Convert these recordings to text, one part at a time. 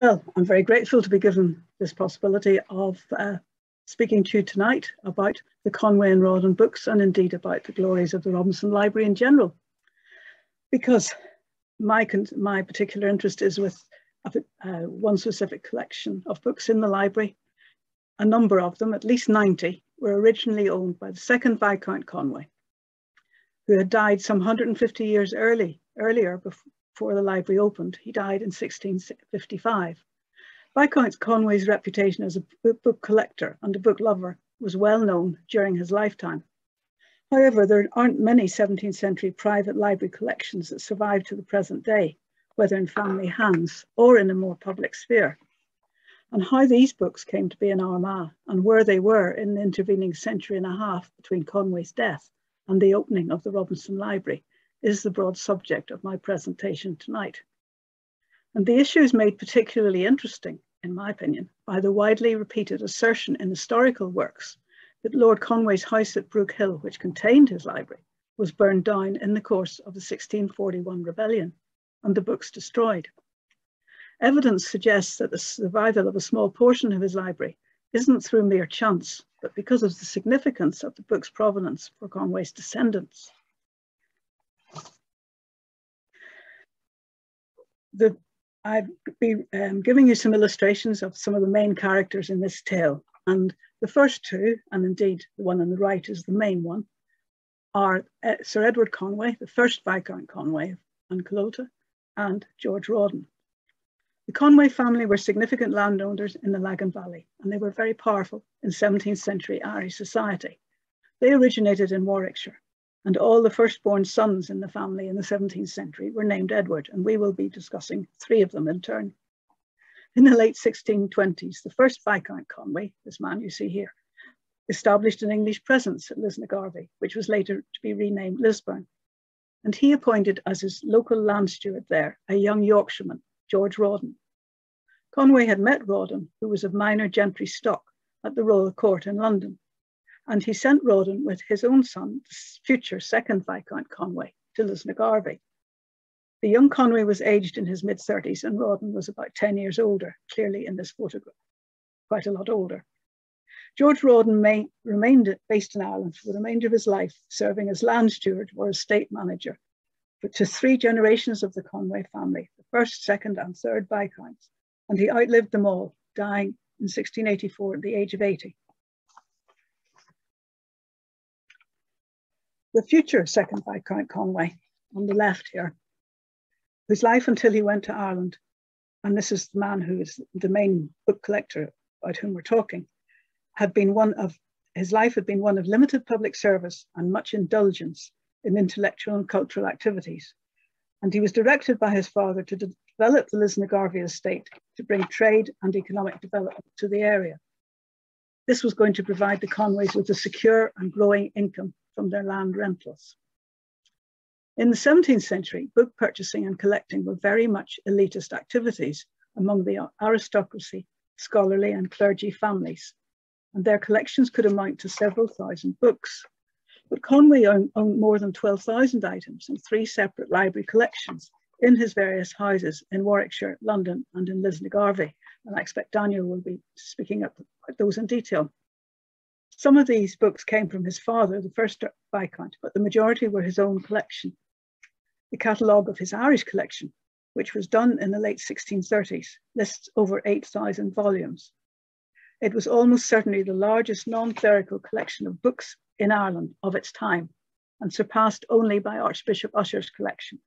Well, I'm very grateful to be given this possibility of speaking to you tonight about the Conway and Rawdon books, and indeed about the glories of the Robinson Library in general, because my particular interest is with one specific collection of books in the library. A number of them, at least 90, were originally owned by the second Viscount Conway, who had died some 150 years earlier before the library opened. He died in 1655. Viscount Conway's reputation as a book collector and a book lover was well known during his lifetime. However, there aren't many 17th century private library collections that survive to the present day, whether in family hands or in a more public sphere. And how these books came to be in Armagh and where they were in the intervening century and a half between Conway's death and the opening of the Robinson Library is the broad subject of my presentation tonight. And the issue is made particularly interesting, in my opinion, by the widely repeated assertion in historical works that Lord Conway's house at Brook Hill, which contained his library, was burned down in the course of the 1641 rebellion and the books destroyed. Evidence suggests that the survival of a small portion of his library isn't through mere chance, but because of the significance of the book's provenance for Conway's descendants. I've been giving you some illustrations of some of the main characters in this tale. And the first two, and indeed the one on the right is the main one, are Sir Edward Conway, the first Viscount Conway of Anclote, and George Rodden. The Conway family were significant landowners in the Lagan Valley, and they were very powerful in 17th century Irish society. They originated in Warwickshire, and all the firstborn sons in the family in the 17th century were named Edward, and we will be discussing three of them in turn. In the late 1620s, the first Viscount Conway, this man you see here, established an English presence at Lisnagarvey, which was later to be renamed Lisburn. And he appointed as his local land steward there a young Yorkshireman, George Rawdon. Conway had met Rawdon, who was of minor gentry stock, at the Royal Court in London, and he sent Rodden with his own son, the future second Viscount Conway, to Lisnagarvey. The young Conway was aged in his mid-30s and Rodden was about 10 years older, clearly in this photograph, quite a lot older. George Rodden remained based in Ireland for the remainder of his life, serving as land steward or estate manager to three generations of the Conway family, the first, second and third Viscounts, and he outlived them all, dying in 1684 at the age of 80. The future second Viscount Conway, on the left here, whose life until he went to Ireland, and this is the man who is the main book collector about whom we're talking, his life had been one of limited public service and much indulgence in intellectual and cultural activities. And he was directed by his father to develop the Lisnagarvey estate to bring trade and economic development to the area. This was going to provide the Conways with a secure and growing income from their land rentals. In the 17th century, book purchasing and collecting were very much elitist activities among the aristocracy, scholarly and clergy families, and their collections could amount to several thousand books. But Conway owned more than 12,000 items in three separate library collections in his various houses in Warwickshire, London, and in Lisnagarvey. And I expect Daniel will be speaking about those in detail. Some of these books came from his father, the first Viscount, but the majority were his own collection. The catalogue of his Irish collection, which was done in the late 1630s, lists over 8,000 volumes. It was almost certainly the largest non-clerical collection of books in Ireland of its time, and surpassed only by Archbishop Usher's collection.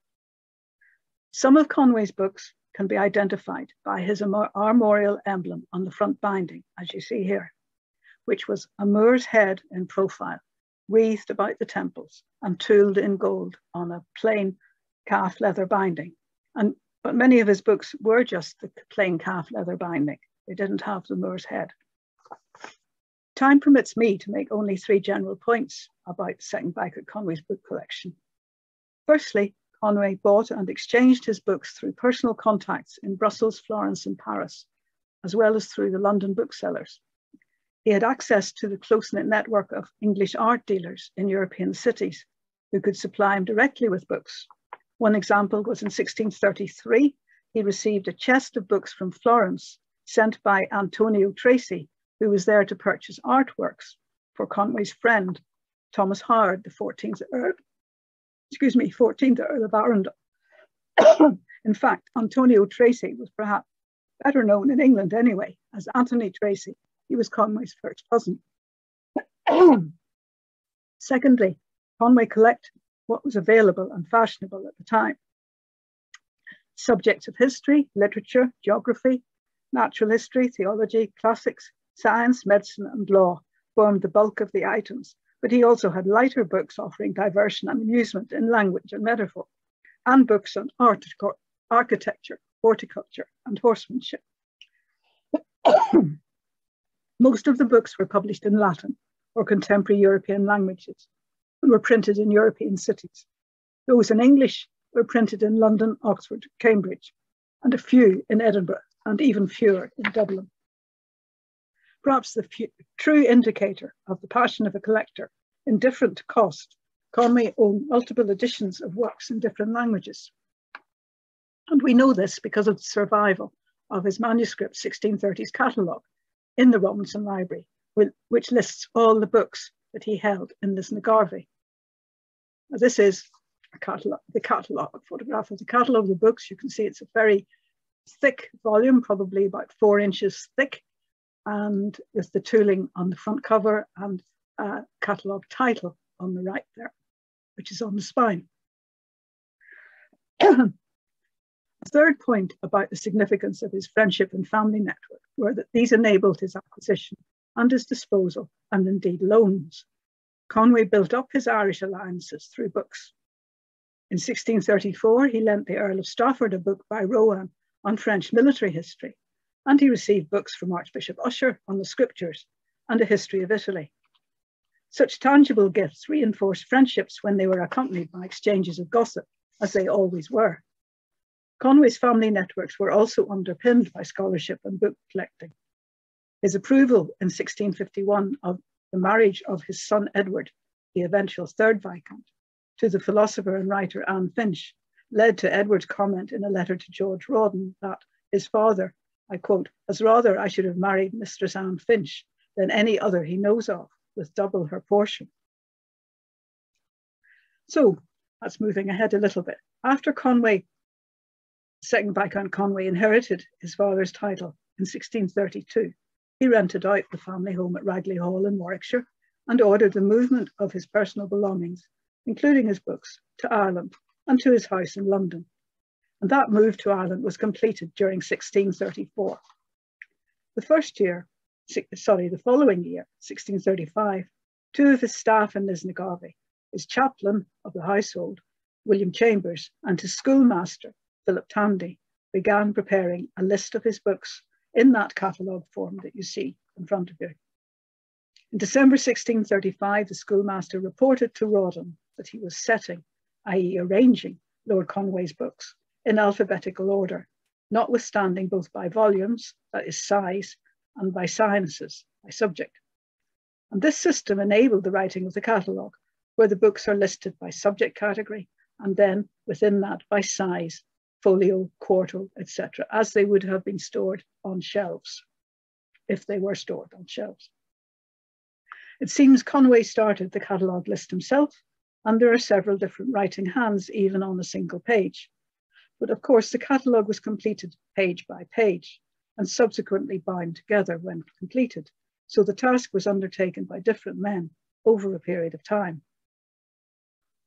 Some of Conway's books can be identified by his armorial emblem on the front binding, as you see here, which was a Moor's head in profile, wreathed about the temples and tooled in gold on a plain calf leather binding. But many of his books were just the plain calf leather binding. They didn't have the Moor's head. Time permits me to make only three general points about the second Viscount Conway's book collection. Firstly, Conway bought and exchanged his books through personal contacts in Brussels, Florence, and Paris, as well as through the London booksellers. He had access to the close-knit network of English art dealers in European cities who could supply him directly with books. One example was in 1633, he received a chest of books from Florence sent by Antonio Tracy, who was there to purchase artworks for Conway's friend, Thomas Howard, the 14th Earl of Arundel. In fact, Antonio Tracy was perhaps better known in England anyway as Anthony Tracy. He was Conway's first cousin. Secondly, Conway collected what was available and fashionable at the time. Subjects of history, literature, geography, natural history, theology, classics, science, medicine, and law formed the bulk of the items, but he also had lighter books offering diversion and amusement in language and metaphor, and books on architecture, horticulture, and horsemanship. Most of the books were published in Latin or contemporary European languages and were printed in European cities. Those in English were printed in London, Oxford, Cambridge, and a few in Edinburgh, and even fewer in Dublin. Perhaps the true indicator of the passion of a collector, indifferent to cost, Conway owned multiple editions of works in different languages. And we know this because of the survival of his manuscript 1630s catalogue in the Robinson Library, which lists all the books that he held in Lisnagarvey. Now, this is the catalogue, photograph of the catalogue of the books. You can see it's a very thick volume, probably about 4 inches thick, and with the tooling on the front cover and a catalogue title on the right there, which is on the spine. A third point about the significance of his friendship and family network were that these enabled his acquisition and his disposal, and indeed loans. Conway built up his Irish alliances through books. In 1634, he lent the Earl of Strafford a book by Rodden on French military history, and he received books from Archbishop Usher on the scriptures and a history of Italy. Such tangible gifts reinforced friendships when they were accompanied by exchanges of gossip, as they always were. Conway's family networks were also underpinned by scholarship and book collecting. His approval in 1651 of the marriage of his son Edward, the eventual third Viscount, to the philosopher and writer Anne Finch, led to Edward's comment in a letter to George Rodden that his father, I quote, "as rather I should have married Mistress Anne Finch than any other he knows of, with double her portion." So that's moving ahead a little bit. After Conway, second Viscount Conway, inherited his father's title in 1632, he rented out the family home at Ragley Hall in Warwickshire and ordered the movement of his personal belongings, including his books, to Ireland and to his house in London. And that move to Ireland was completed during 1634. The following year, 1635, 2 of his staff in Lisnagarvey, his chaplain of the household, William Chambers, and his schoolmaster, Philip Tandy, began preparing a list of his books in that catalogue form that you see in front of you. In December 1635, the schoolmaster reported to Rawdon that he was setting, i.e. arranging, Lord Conway's books in alphabetical order, notwithstanding both by volumes, that is size, and by sciences, by subject. And this system enabled the writing of the catalogue, where the books are listed by subject category, and then within that by size, folio, quarto, etc., as they would have been stored on shelves, if they were stored on shelves. It seems Conway started the catalogue list himself, and there are several different writing hands, even on a single page. But of course, the catalogue was completed page by page, and subsequently bound together when completed. So the task was undertaken by different men over a period of time.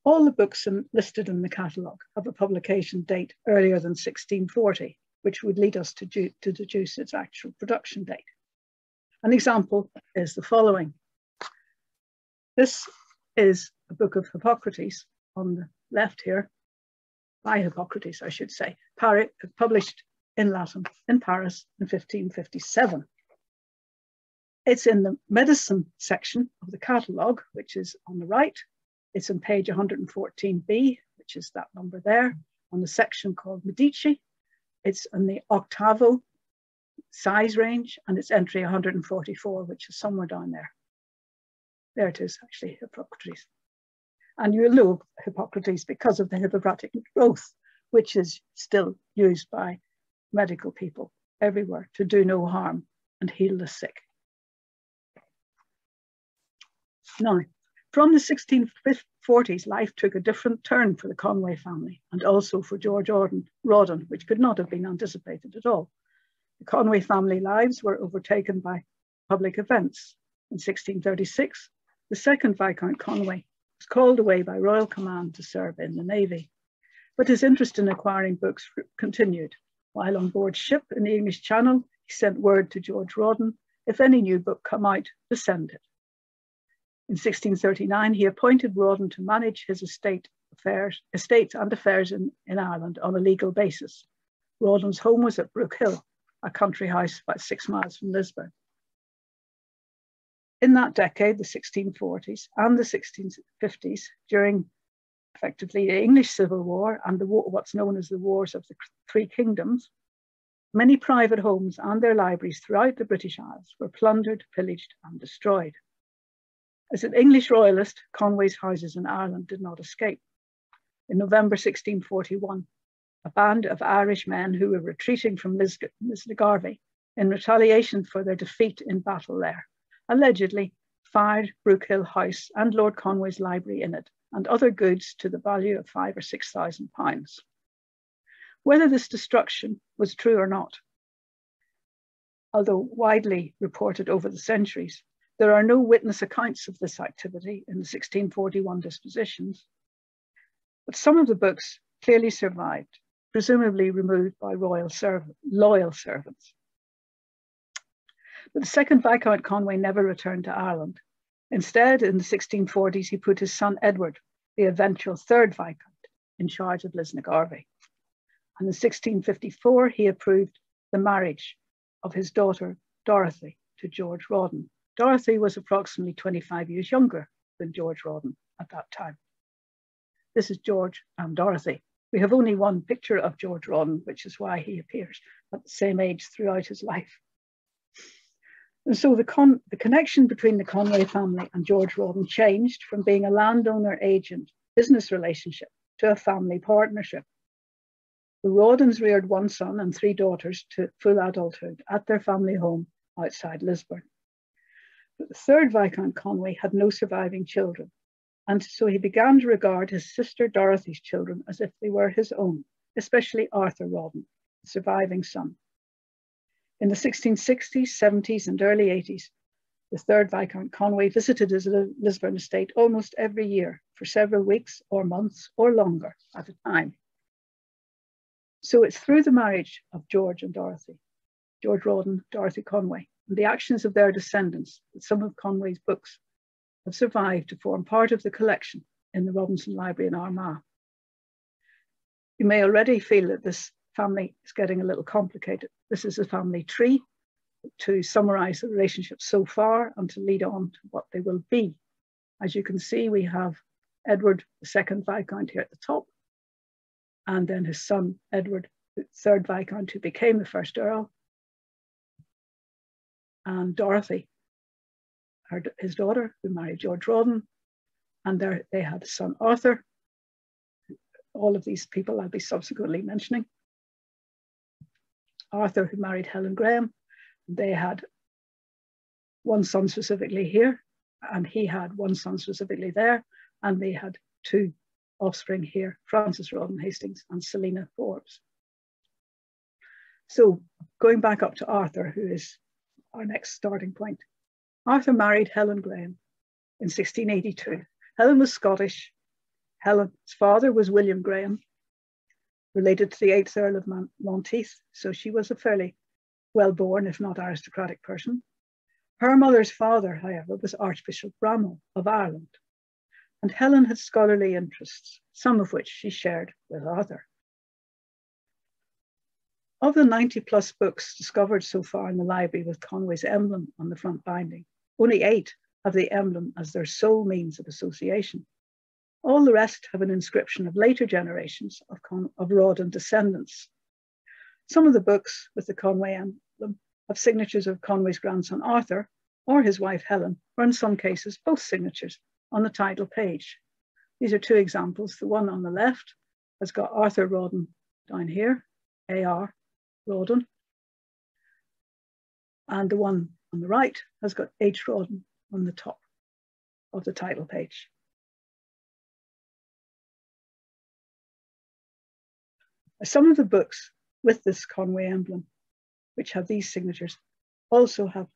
All the books listed in the catalogue have a publication date earlier than 1640, which would lead us to deduce its actual production date. An example is the following. This is a book of Hippocrates on the left here, by Hippocrates, I should say, published in Latin in Paris in 1557. It's in the medicine section of the catalogue, which is on the right. It's on page 114b, which is that number there, on the section called Medici. It's in the octavo size range, and it's entry 144, which is somewhere down there. There it is, actually, Hippocrates. And you'll know Hippocrates because of the Hippocratic oath, which is still used by medical people everywhere to do no harm and heal the sick. Now, from the 1640s, life took a different turn for the Conway family and also for George Rawdon, which could not have been anticipated at all. The Conway family lives were overtaken by public events. In 1636, the second Viscount Conway was called away by royal command to serve in the Navy, but his interest in acquiring books continued. While on board ship in the English Channel, he sent word to George Rawdon, if any new book come out, to send it. In 1639, he appointed Rawdon to manage his estates and affairs in Ireland on a legal basis. Rawdon's home was at Brook Hill, a country house about 6 miles from Lisburn. In that decade, the 1640s and the 1650s, during effectively the English Civil War and what's known as the Wars of the Three Kingdoms, many private homes and their libraries throughout the British Isles were plundered, pillaged and destroyed. As an English royalist, Conway's houses in Ireland did not escape. In November 1641, a band of Irish men who were retreating from Lisnagarvey in retaliation for their defeat in battle there, allegedly fired Brook Hill House and Lord Conway's library in it and other goods to the value of £5,000 or £6,000. Whether this destruction was true or not, although widely reported over the centuries, there are no witness accounts of this activity in the 1641 dispositions, but some of the books clearly survived, presumably removed by loyal servants. But the second Viscount Conway never returned to Ireland. Instead, in the 1640s, he put his son Edward, the eventual third Viscount, in charge of Lisnagarvey. And in 1654, he approved the marriage of his daughter, Dorothy, to George Rawdon. Dorothy was approximately 25 years younger than George Rawdon at that time. This is George and Dorothy. We have only one picture of George Rawdon, which is why he appears at the same age throughout his life. And so the connection between the Conway family and George Rawdon changed from being a landowner-agent business relationship to a family partnership. The Rawdons reared one son and 3 daughters to full adulthood at their family home outside Lisburn. But the third Viscount Conway had no surviving children, and so he began to regard his sister Dorothy's children as if they were his own, especially Arthur Rodden, the surviving son. In the 1660s, 70s and early 80s, the third Viscount Conway visited his Lisburn estate almost every year for several weeks or months or longer at a time. So it's through the marriage of George and Dorothy, George Rawdon, Dorothy Conway, and the actions of their descendants that some of Conway's books have survived to form part of the collection in the Robinson Library in Armagh. You may already feel that this family is getting a little complicated. This is a family tree to summarize the relationship so far and to lead on to what they will be. As you can see, we have Edward, the second Viscount here at the top, and then his son, Edward, the third Viscount, who became the first Earl, and Dorothy, his daughter, who married George Rawdon, and they had a son, Arthur. All of these people I'll be subsequently mentioning. Arthur, who married Helen Graham, they had one son specifically here, and he had one son specifically there, and they had 2 offspring here, Francis Rawdon Hastings and Selina Forbes. So going back up to Arthur, who is our next starting point. Arthur married Helen Graham in 1682. Helen was Scottish. Helen's father was William Graham, related to the 8th Earl of Monteith, so she was a fairly well-born, if not aristocratic person. Her mother's father, however, was Archbishop Bramhall of Ireland, and Helen had scholarly interests, some of which she shared with Arthur. Of the 90+ books discovered so far in the library with Conway's emblem on the front binding, only 8 have the emblem as their sole means of association. All the rest have an inscription of later generations of Rawdon descendants. Some of the books with the Conway emblem have signatures of Conway's grandson Arthur or his wife Helen, or in some cases both signatures on the title page. These are 2 examples. The one on the left has got Arthur Rawdon down here, AR, Rawdon. And the one on the right has got H. Rawdon on the top of the title page. Some of the books with this Conway emblem, which have these signatures, also have,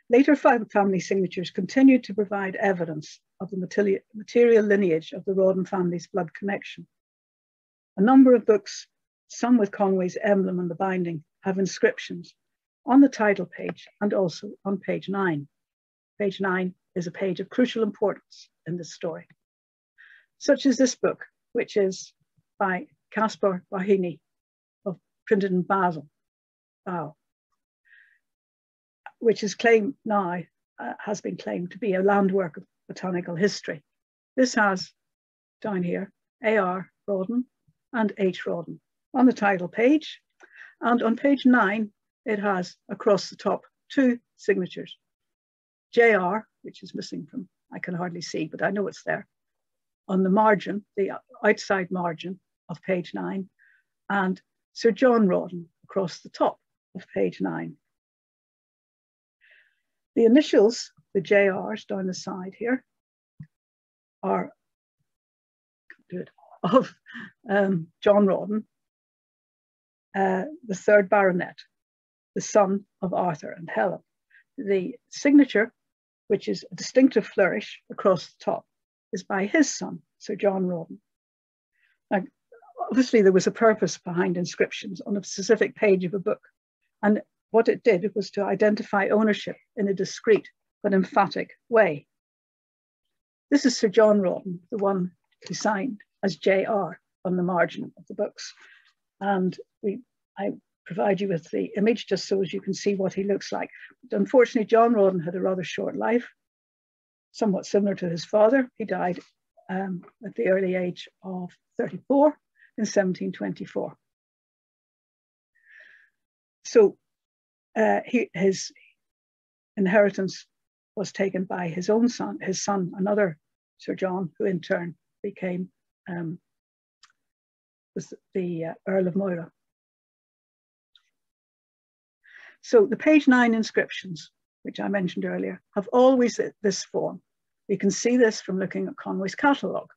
later family signatures continued to provide evidence of the material lineage of the Rawdon family's blood connection. A number of books, some with Conway's emblem on the binding, have inscriptions on the title page and also on page 9. Page 9 is a page of crucial importance in this story, such as this book, which is by Caspar Bahini, printed in Basel, which is claimed now, has been claimed to be a landwork of botanical history. This has down here A.R. Rawdon and H. Rawdon on the title page, and on page 9 it has across the top 2 signatures, J.R., which is missing from, I can hardly see, but I know it's there, on the margin, the outside margin of page 9, and Sir John Rawdon across the top of page 9. The initials, the JRs down the side here, are of John Rodden, the 3rd Baronet, the son of Arthur and Helen. The signature, which is a distinctive flourish across the top, is by his son, Sir John Rawdon. Now, obviously, there was a purpose behind inscriptions on a specific page of a book, and what it did was to identify ownership in a discreet but emphatic way. This is Sir John Rawdon, the one who signed as JR on the margin of the books. And I provide you with the image just so as you can see what he looks like. But unfortunately, John Rawdon had a rather short life, somewhat similar to his father. He died at the early age of 34 in 1724. So his inheritance was taken by his own son, another Sir John, who in turn became was the Earl of Mora. So the page 9 inscriptions, which I mentioned earlier, have always this form. You can see this from looking at Conway's catalogue,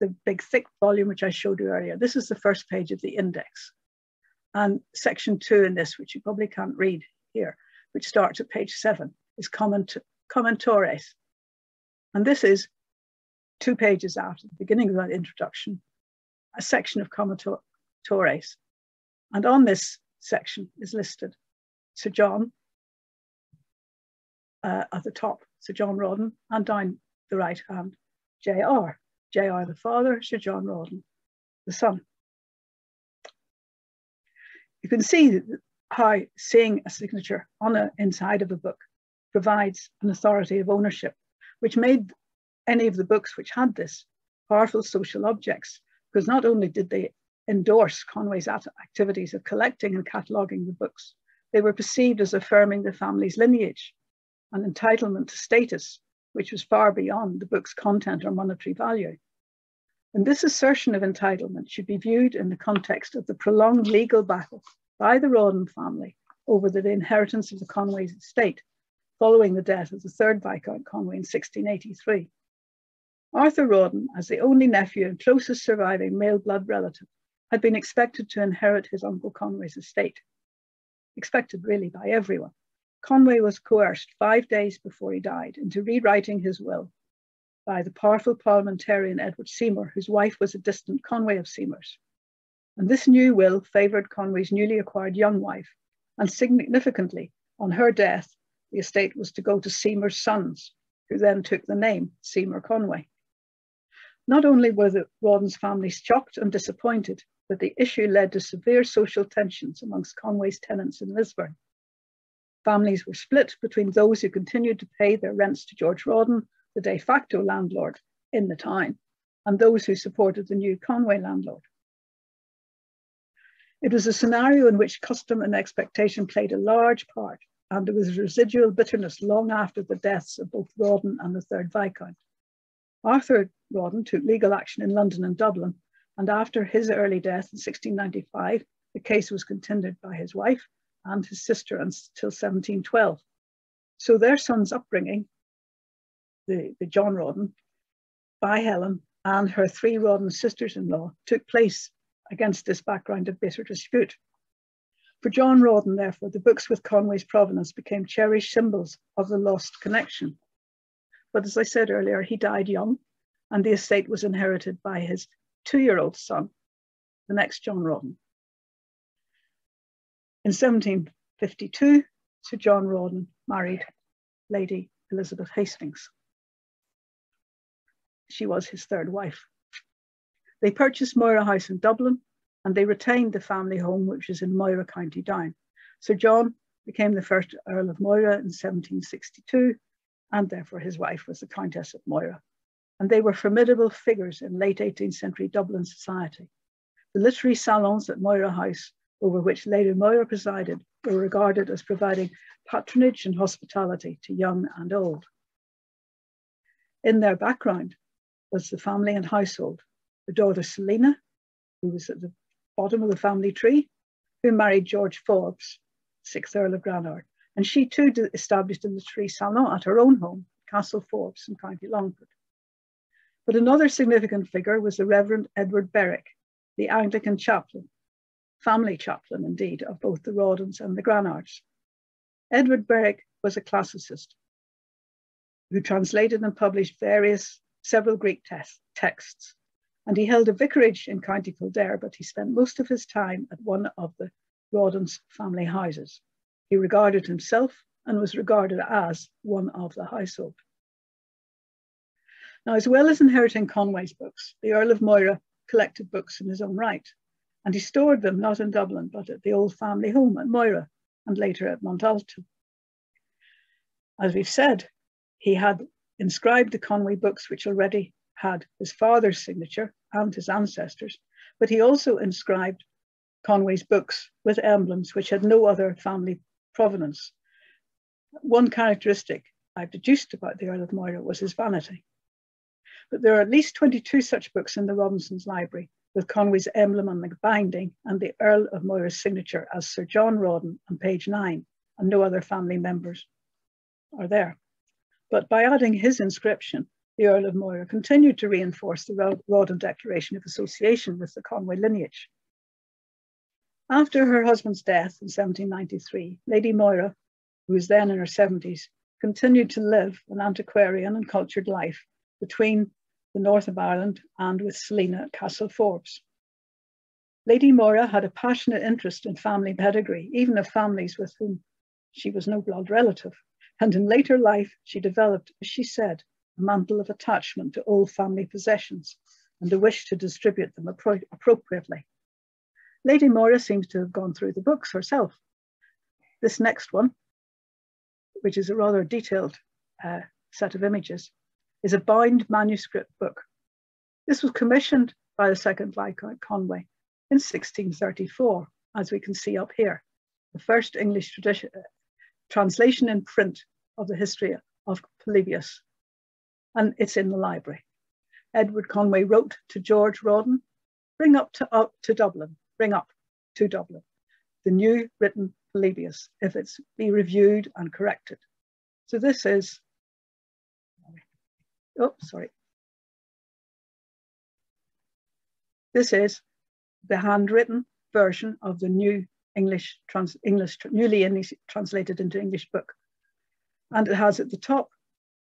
the big thick volume which I showed you earlier. This is the first page of the index. And section 2 in this, which you probably can't read here, which starts at page 7, is commentores. And this is 2 pages after the beginning of that introduction, a section of commentores. And on this section is listed Sir John at the top, Sir John Rawdon, and down the right hand, JR. JR the father, Sir John Rawdon the son. You can see how seeing a signature on the inside of a book provides an authority of ownership, which made any of the books which had this powerful social objects, because not only did they endorse Conway's activities of collecting and cataloguing the books, they were perceived as affirming the family's lineage and entitlement to status, which was far beyond the book's content or monetary value. And this assertion of entitlement should be viewed in the context of the prolonged legal battle by the Rawdon family over the inheritance of the Conway's estate following the death of the 3rd Viscount Conway in 1683. Arthur Rawdon, as the only nephew and closest surviving male blood relative, had been expected to inherit his uncle Conway's estate. Expected really by everyone. Conway was coerced 5 days before he died into rewriting his will by the powerful parliamentarian Edward Seymour, whose wife was a distant Conway of Seymour's. And this new will favoured Conway's newly acquired young wife, and significantly, on her death, the estate was to go to Seymour's sons, who then took the name Seymour Conway. Not only were the Rawdon's families shocked and disappointed, but the issue led to severe social tensions amongst Conway's tenants in Lisburn. Families were split between those who continued to pay their rents to George Rodden, the de facto landlord in the town, and those who supported the new Conway landlord. It was a scenario in which custom and expectation played a large part, and there was residual bitterness long after the deaths of both Rawdon and the 3rd Viscount. Arthur Rawdon took legal action in London and Dublin and after his early death in 1695, the case was continued by his wife and his sister until 1712. So their son's upbringing, the John Rawdon, by Helen and her 3 Rawdon sisters-in-law, took place against this background of bitter dispute. For John Rawdon, therefore, the books with Conway's provenance became cherished symbols of the lost connection. But as I said earlier, he died young, and the estate was inherited by his 2-year-old son, the next John Rawdon. In 1752, Sir John Rawdon married Lady Elizabeth Hastings. She was his 3rd wife. They purchased Mora House in Dublin, and they retained the family home, which is in Mora, County Down. Sir John became the first Earl of Mora in 1762, and therefore his wife was the Countess of Mora. And they were formidable figures in late 18th century Dublin society. The literary salons at Mora House, over which Lady Mora presided, were regarded as providing patronage and hospitality to young and old. In their background was the family and household. The daughter Selina, who was at the bottom of the family tree, who married George Forbes, 6th Earl of Granard. And she too established a literary salon at her own home, Castle Forbes in County Longford. But another significant figure was the Reverend Edward Berwick, the Anglican chaplain, family chaplain indeed, of both the Rawdons and the Granards. Edward Berwick was a classicist who translated and published several Greek texts, and he held a vicarage in County Kildare, but he spent most of his time at one of the Rawdons' family houses. He regarded himself and was regarded as one of the household. Now, as well as inheriting Conway's books, the Earl of Moira collected books in his own right, and he stored them not in Dublin, but at the old family home at Moira, and later at Montalto. As we've said, he had inscribed the Conway books, which already had his father's signature and his ancestors, but he also inscribed Conway's books with emblems which had no other family provenance. One characteristic I've deduced about the Earl of Moira was his vanity. But there are at least 22 such books in the Robinsons' library, with Conway's emblem on the binding and the Earl of Moira's signature as Sir John Rawdon on page 9, and no other family members are there. But by adding his inscription, the Earl of Moira continued to reinforce the Rawdon Declaration of Association with the Conway lineage. After her husband's death in 1793, Lady Moira, who was then in her 70s, continued to live an antiquarian and cultured life between the north of Ireland and with Selina at Castle Forbes. Lady Mora had a passionate interest in family pedigree, even of families with whom she was no blood relative. And in later life, she developed, as she said, a mantle of attachment to old family possessions and a wish to distribute them appropriately. Lady Mora seems to have gone through the books herself. This next one, which is a rather detailed set of images, is a bound manuscript book. This was commissioned by the second Viscount Conway in 1634, as we can see up here, the first English translation in print of the history of Polybius, and it's in the library. Edward Conway wrote to George Rawdon, bring up to Dublin, the new written Polybius, if it's be reviewed and corrected. So this is, this is the handwritten version of the new newly translated into English book. And it has at the top,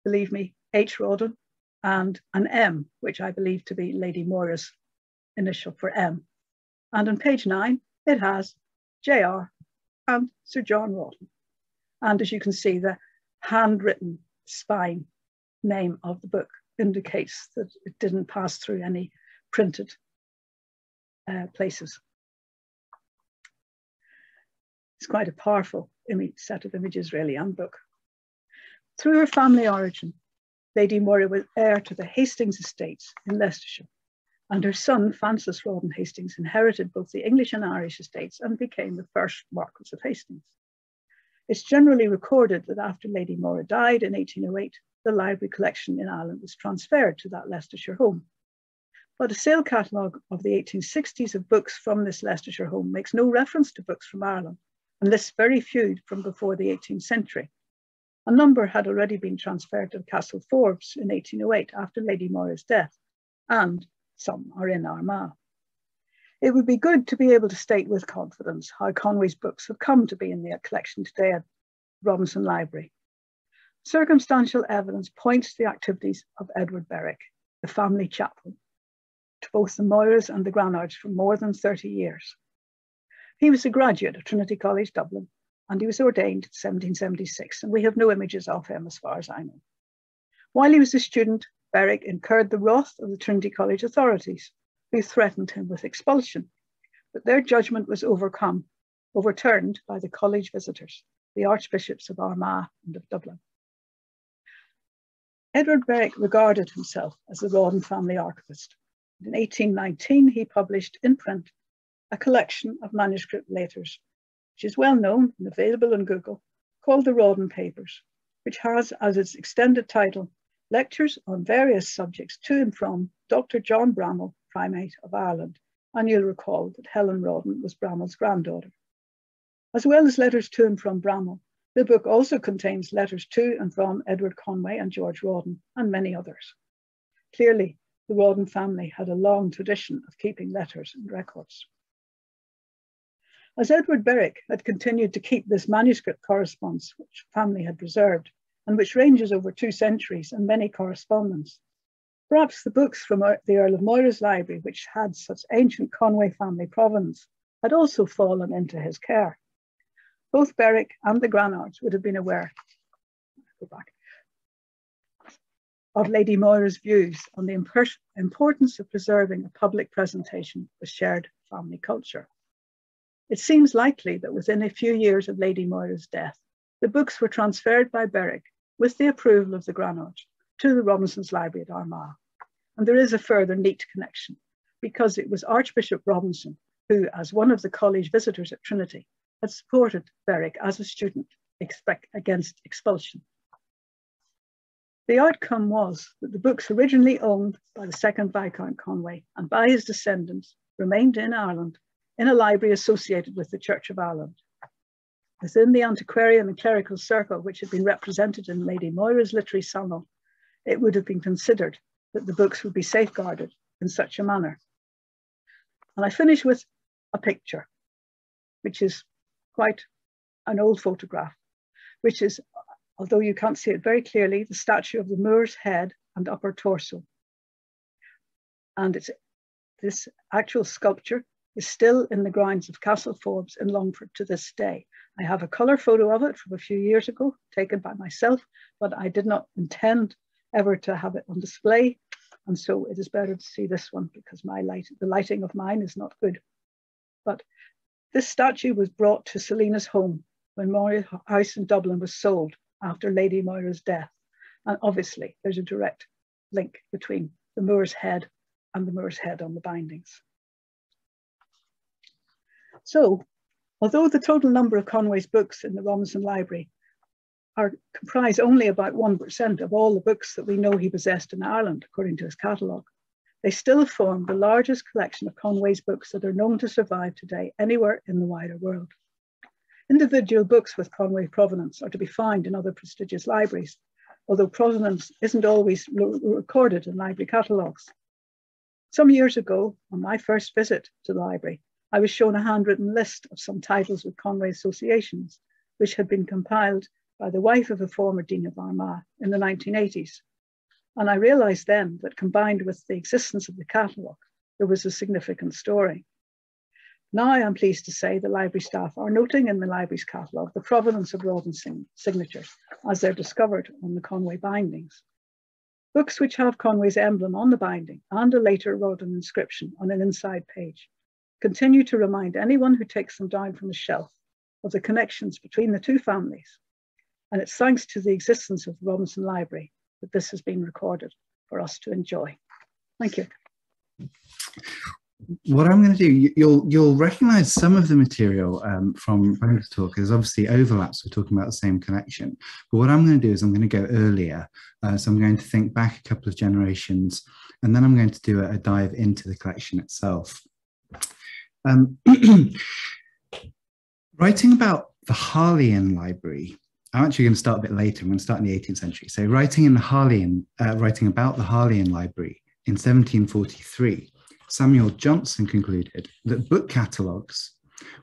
believe me, H. Rodden and an M, which I believe to be Lady Mora's initial for M. And on page 9, it has J.R. and Sir John Rawdon. And as you can see, the handwritten spine name of the book indicates that it didn't pass through any printed places. It's quite a powerful set of images, really, and book. Through her family origin, Lady Mora was heir to the Hastings estates in Leicestershire, and her son, Francis Rawdon Hastings, inherited both the English and Irish estates and became the first Marquis of Hastings. It's generally recorded that after Lady Mora died in 1808, the library collection in Ireland was transferred to that Leicestershire home. but a sale catalogue of the 1860s of books from this Leicestershire home makes no reference to books from Ireland, and lists very few from before the 18th century. A number had already been transferred to Castle Forbes in 1808 after Lady Mora's death, and some are in Armagh. It would be good to be able to state with confidence how Conway's books have come to be in the collection today at Robinson Library. Circumstantial evidence points to the activities of Edward Berwick, the family chaplain, to both the Moiras and the Granards for more than 30 years. He was a graduate of Trinity College, Dublin, and he was ordained in 1776, and we have no images of him as far as I know. While he was a student, Berwick incurred the wrath of the Trinity College authorities, who threatened him with expulsion, but their judgment was overturned by the college visitors, the Archbishops of Armagh and of Dublin. Edward Berwick regarded himself as the Rawdon family archivist. In 1819, he published in print a collection of manuscript letters, which is well known and available on Google, called the Rawdon Papers, which has as its extended title, Lectures on Various Subjects to and from Dr. John Bramall, Primate of Ireland. And you'll recall that Helen Rawdon was Bramall's granddaughter. As well as letters to and from Bramall, the book also contains letters to and from Edward Conway and George Rawdon, and many others. Clearly, the Rawdon family had a long tradition of keeping letters and records. As Edward Berwick had continued to keep this manuscript correspondence which the family had preserved, and which ranges over 2 centuries and many correspondence, perhaps the books from the Earl of Moira's library, which had such ancient Conway family provenance, had also fallen into his care. Both Berwick and the Granards would have been aware of Lady Moira's views on the importance of preserving a public presentation of shared family culture. It seems likely that within a few years of Lady Moira's death, the books were transferred by Berwick with the approval of the Granards to the Robinsons Library at Armagh. And there is a further neat connection, because it was Archbishop Robinson who, as one of the college visitors at Trinity, had supported Berwick as a student against expulsion. The outcome was that the books originally owned by the second Viscount Conway and by his descendants remained in Ireland in a library associated with the Church of Ireland. Within the antiquarian and clerical circle which had been represented in Lady Moira's literary salon, it would have been considered that the books would be safeguarded in such a manner. And I finish with a picture, which is quite an old photograph, which is, although you can't see it very clearly, the statue of the Moor's head and upper torso. And this actual sculpture is still in the grounds of Castle Forbes in Longford to this day. I have a colour photo of it from a few years ago, taken by myself, but I did not intend ever to have it on display. And so it is better to see this one because the lighting of mine is not good. But this statue was brought to Selina's home when Mora House in Dublin was sold after Lady Moira's death. And obviously there's a direct link between the Moor's head and the Moor's head on the bindings. So, although the total number of Conway's books in the Robinson Library comprise only about 1% of all the books that we know he possessed in Ireland, according to his catalogue, they still form the largest collection of Conway's books that are known to survive today anywhere in the wider world. Individual books with Conway provenance are to be found in other prestigious libraries, although provenance isn't always recorded in library catalogues. Some years ago, on my first visit to the library, I was shown a handwritten list of some titles with Conway associations, which had been compiled by the wife of a former Dean of Armagh in the 1980s. And I realised then that combined with the existence of the catalogue, there was a significant story. Now I'm pleased to say the library staff are noting in the library's catalogue the provenance of Rawdon's signatures as they're discovered on the Conway bindings. Books which have Conway's emblem on the binding and a later Rawdon inscription on an inside page continue to remind anyone who takes them down from the shelf of the connections between the two families. And it's thanks to the existence of the Robinson Library that this has been recorded for us to enjoy. Thank you. What I'm going to do, you'll recognise some of the material from Brenda's talk. There's obviously overlaps. We're talking about the same connection. But what I'm going to do is I'm going to go earlier. So I'm going to think back a couple of generations and then I'm going to do a dive into the collection itself. Writing about the Harleian Library, I'm actually going to start a bit later. I'm going to start in the 18th century. So writing about the Harleian Library in 1743, Samuel Johnson concluded that book catalogues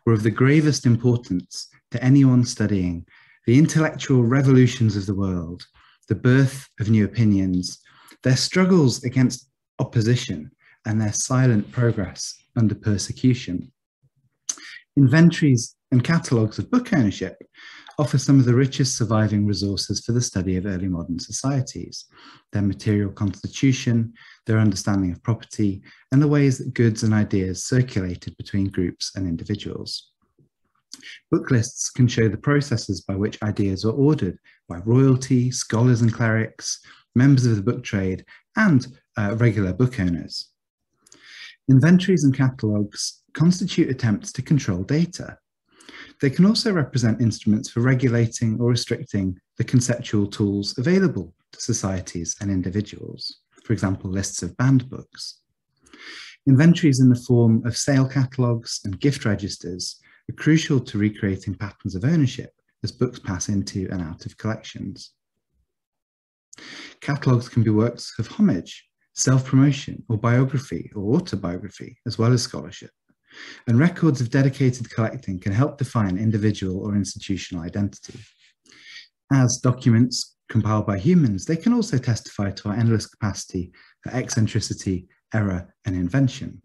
were of the gravest importance to anyone studying the intellectual revolutions of the world, the birth of new opinions, their struggles against opposition, and their silent progress under persecution. Inventories and catalogues of book ownership offer some of the richest surviving resources for the study of early modern societies, their material constitution, their understanding of property, and the ways that goods and ideas circulated between groups and individuals. Book lists can show the processes by which ideas were ordered by royalty, scholars and clerics, members of the book trade, and regular book owners. Inventories and catalogues constitute attempts to control data. They can also represent instruments for regulating or restricting the conceptual tools available to societies and individuals, for example, lists of banned books. Inventories in the form of sale catalogues and gift registers are crucial to recreating patterns of ownership as books pass into and out of collections. Catalogues can be works of homage, self-promotion, or biography or autobiography, as well as scholarship. And records of dedicated collecting can help define individual or institutional identity. As documents compiled by humans, they can also testify to our endless capacity for eccentricity, error, and invention.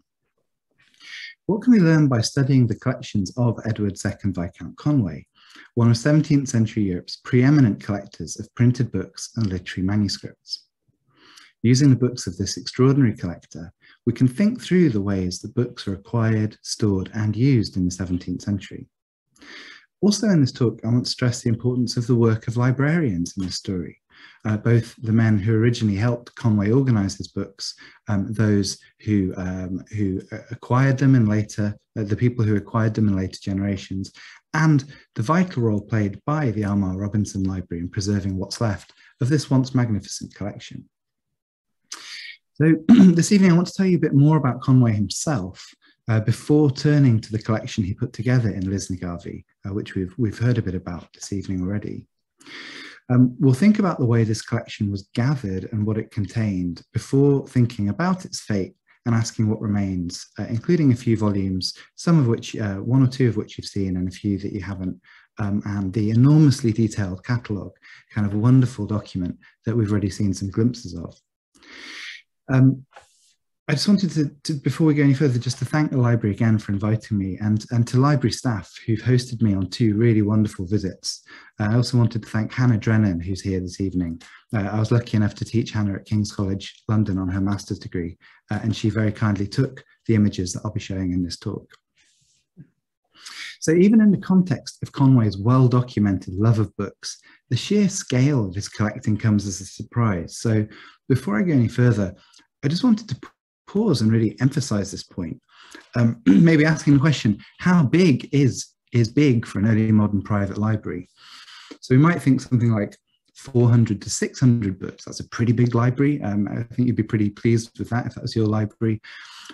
What can we learn by studying the collections of Edward II Viscount Conway, one of 17th century Europe's preeminent collectors of printed books and literary manuscripts? Using the books of this extraordinary collector, we can think through the ways that books are acquired, stored, and used in the 17th century. Also in this talk, I want to stress the importance of the work of librarians in this story, both the men who originally helped Conway organise his books, those who acquired them in later, the people who acquired them in later generations, and the vital role played by the Armagh Robinson Library in preserving what's left of this once magnificent collection. So this evening, I want to tell you a bit more about Conway himself before turning to the collection he put together in Lisnagarvey, which we've heard a bit about this evening already. We'll think about the way this collection was gathered and what it contained before thinking about its fate and asking what remains, including a few volumes, some of which, one or two of which you've seen and a few that you haven't, and the enormously detailed catalogue, kind of wonderful document that we've already seen some glimpses of. I just wanted to, before we go any further, just to thank the library again for inviting me and to library staff who've hosted me on two really wonderful visits. I also wanted to thank Hannah Drennan, who's here this evening. I was lucky enough to teach Hannah at King's College London on her master's degree, and she very kindly took the images that I'll be showing in this talk. So even in the context of Conway's well-documented love of books, the sheer scale of his collecting comes as a surprise. So before I go any further, I just wanted to pause and really emphasize this point. Maybe asking the question, how big is big for an early modern private library? So we might think something like 400 to 600 books. That's a pretty big library. I think you'd be pretty pleased with that if that was your library.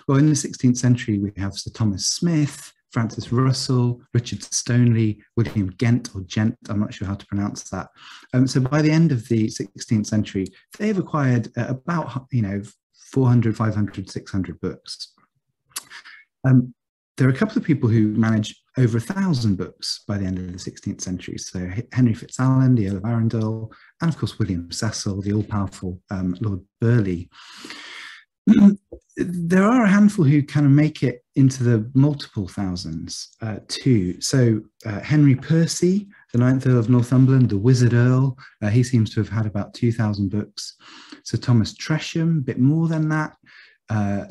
Well, in the 16th century, we have Sir Thomas Smith, Francis Russell, Richard Stoneleigh, William Gent or Gent, I'm not sure how to pronounce that. So by the end of the 16th century, they've acquired about, 400, 500, 600 books. There are a couple of people who manage over 1,000 books by the end of the 16th century. So Henry Fitzalan, the Earl of Arundel, and of course, William Cecil, the all-powerful Lord Burleigh. There are a handful who kind of make it into the multiple thousands too. So Henry Percy, the 9th Earl of Northumberland, the Wizard Earl, he seems to have had about 2,000 books. Sir Thomas Tresham, a bit more than that.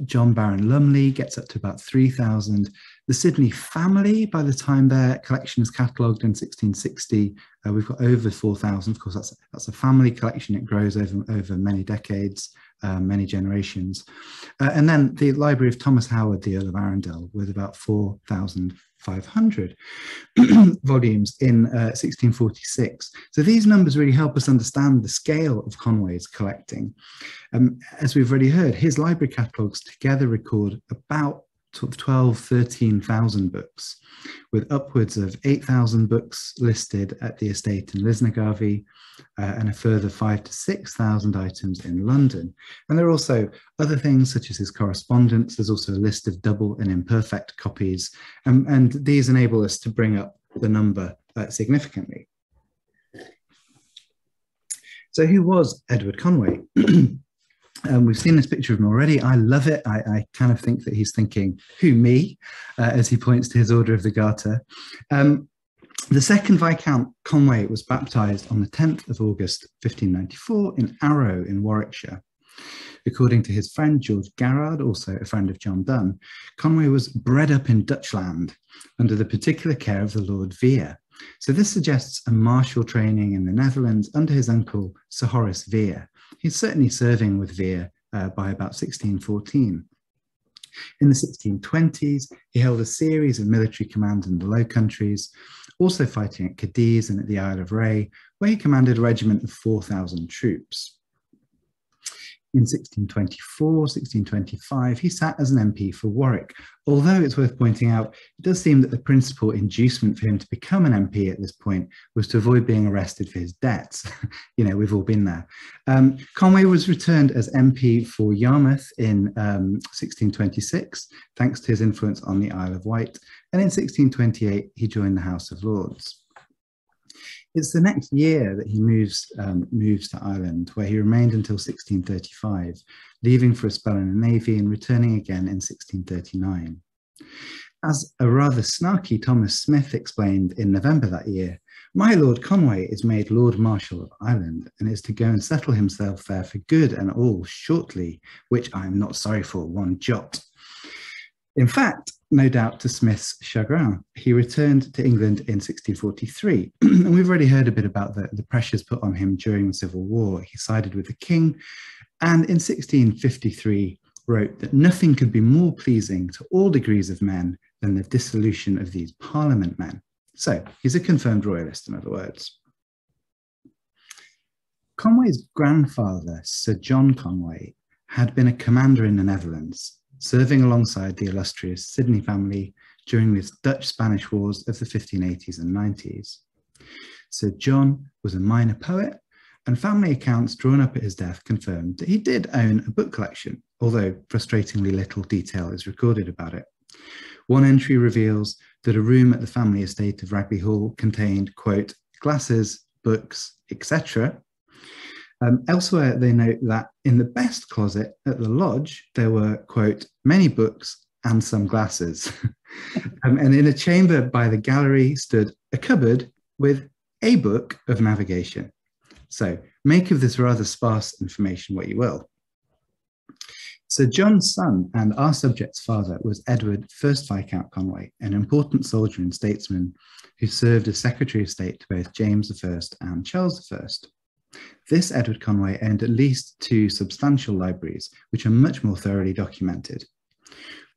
John Baron Lumley gets up to about 3,000. The Sidney family, by the time their collection is catalogued in 1660, we've got over 4,000. Of course, that's a family collection. It grows over many decades. many generations. And then the library of Thomas Howard, the Earl of Arundel, with about 4,500 volumes in 1646. So these numbers really help us understand the scale of Conway's collecting. As we've already heard, his library catalogues together record about 13,000 books, with upwards of 8,000 books listed at the estate in Lisnagarvey, and a further 5,000 to 6,000 items in London. And there are also other things such as his correspondence. There's also a list of double and imperfect copies, and these enable us to bring up the number significantly. So who was Edward Conway? We've seen this picture of him already. I love it. I kind of think that he's thinking, who, me? As he points to his Order of the Garter. The second Viscount Conway was baptised on the 10th of August 1594 in Arrow in Warwickshire. According to his friend George Garrard, also a friend of John Donne, Conway was bred up in Dutchland under the particular care of the Lord Vere. So this suggests a martial training in the Netherlands under his uncle Sir Horace Vere. He's certainly serving with Vere by about 1614. In the 1620s, he held a series of military commands in the Low Countries, also fighting at Cadiz and at the Isle of Ré, where he commanded a regiment of 4,000 troops. In 1624, 1625, he sat as an MP for Warwick, although it's worth pointing out, it does seem that the principal inducement for him to become an MP at this point was to avoid being arrested for his debts. You know, we've all been there. Conway was returned as MP for Yarmouth in 1626, thanks to his influence on the Isle of Wight, and in 1628, he joined the House of Lords. It's the next year that he moves to Ireland, where he remained until 1635, leaving for a spell in the Navy and returning again in 1639. As a rather snarky Thomas Smith explained in November that year, my Lord Conway is made Lord Marshal of Ireland and is to go and settle himself there for good and all shortly, which I am not sorry for one jot. In fact, no doubt to Smith's chagrin, he returned to England in 1643. And we've already heard a bit about the pressures put on him during the Civil War. He sided with the king, and in 1653 wrote that nothing could be more pleasing to all degrees of men than the dissolution of these Parliament men. So he's a confirmed royalist, in other words. Conway's grandfather, Sir John Conway, had been a commander in the Netherlands, serving alongside the illustrious Sidney family during the Dutch-Spanish wars of the 1580s and 90s. Sir John was a minor poet, and family accounts drawn up at his death confirmed that he did own a book collection, although frustratingly little detail is recorded about it. One entry reveals that a room at the family estate of Ragley Hall contained, quote, glasses, books, etc. Elsewhere, they note that in the best closet at the lodge, there were, quote, many books and some glasses. And in a chamber by the gallery stood a cupboard with a book of navigation. So make of this rather sparse information what you will. Sir John's son and our subject's father was Edward, 1st Viscount Conway, an important soldier and statesman who served as Secretary of State to both James I and Charles I. This Edward Conway owned at least 2 substantial libraries, which are much more thoroughly documented.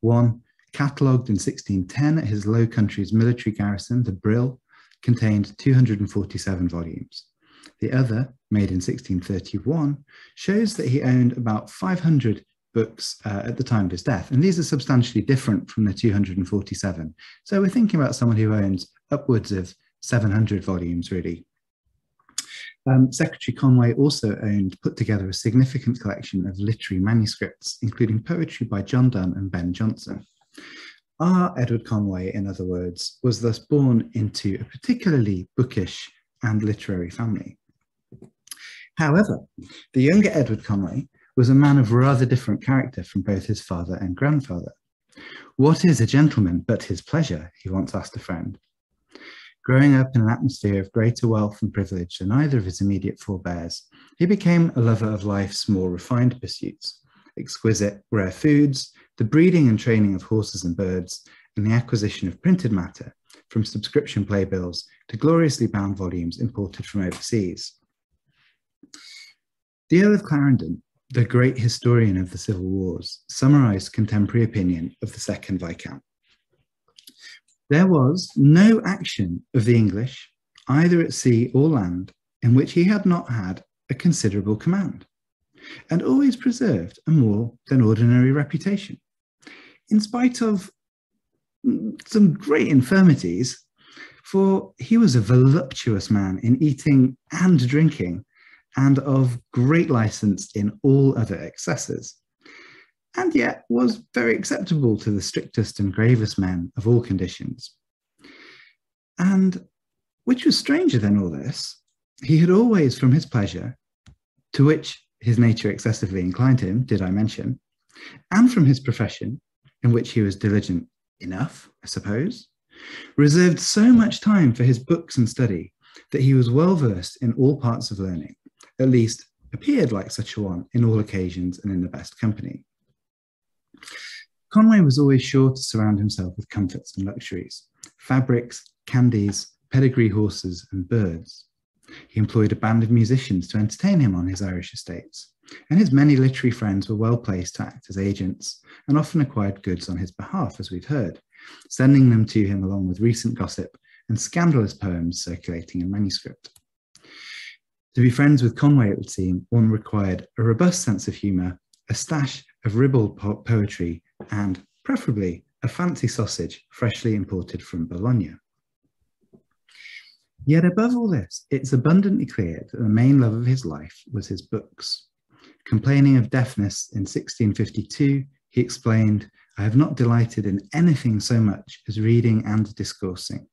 One, catalogued in 1610 at his Low Countries military garrison, the Brill, contained 247 volumes. The other, made in 1631, shows that he owned about 500 books at the time of his death, and these are substantially different from the 247. So we're thinking about someone who owns upwards of 700 volumes, really. Secretary Conway also put together a significant collection of literary manuscripts, including poetry by John Donne and Ben Jonson. Our Edward Conway, in other words, was thus born into a particularly bookish and literary family. However, the younger Edward Conway was a man of rather different character from both his father and grandfather. What is a gentleman but his pleasure, he once asked a friend. Growing up in an atmosphere of greater wealth and privilege than either of his immediate forebears, he became a lover of life's more refined pursuits, exquisite rare foods, the breeding and training of horses and birds, and the acquisition of printed matter, from subscription playbills to gloriously bound volumes imported from overseas. The Earl of Clarendon the great historian of the Civil Wars, summarised contemporary opinion of the second Viscount. There was no action of the English, either at sea or land, in which he had not had a considerable command, and always preserved a more than ordinary reputation. In spite of some great infirmities, for he was a voluptuous man in eating and drinking, and of great license in all other excesses, and yet was very acceptable to the strictest and gravest men of all conditions. And, which was stranger than all this, he had always from his pleasure, to which his nature excessively inclined him, did I mention, and from his profession, in which he was diligent enough, I suppose, reserved so much time for his books and study that he was well versed in all parts of learning, at least appeared like such a one in all occasions and in the best company. Conway was always sure to surround himself with comforts and luxuries, fabrics, candies, pedigree horses and birds. He employed a band of musicians to entertain him on his Irish estates, and his many literary friends were well placed to act as agents and often acquired goods on his behalf, as we've heard, sending them to him along with recent gossip and scandalous poems circulating in manuscript. To be friends with Conway, it would seem, one required a robust sense of humour, a stash of ribald poetry, and, preferably, a fancy sausage freshly imported from Bologna. Yet above all this, it's abundantly clear that the main love of his life was his books. Complaining of deafness in 1652, he explained, "I have not delighted in anything so much as reading and discoursing.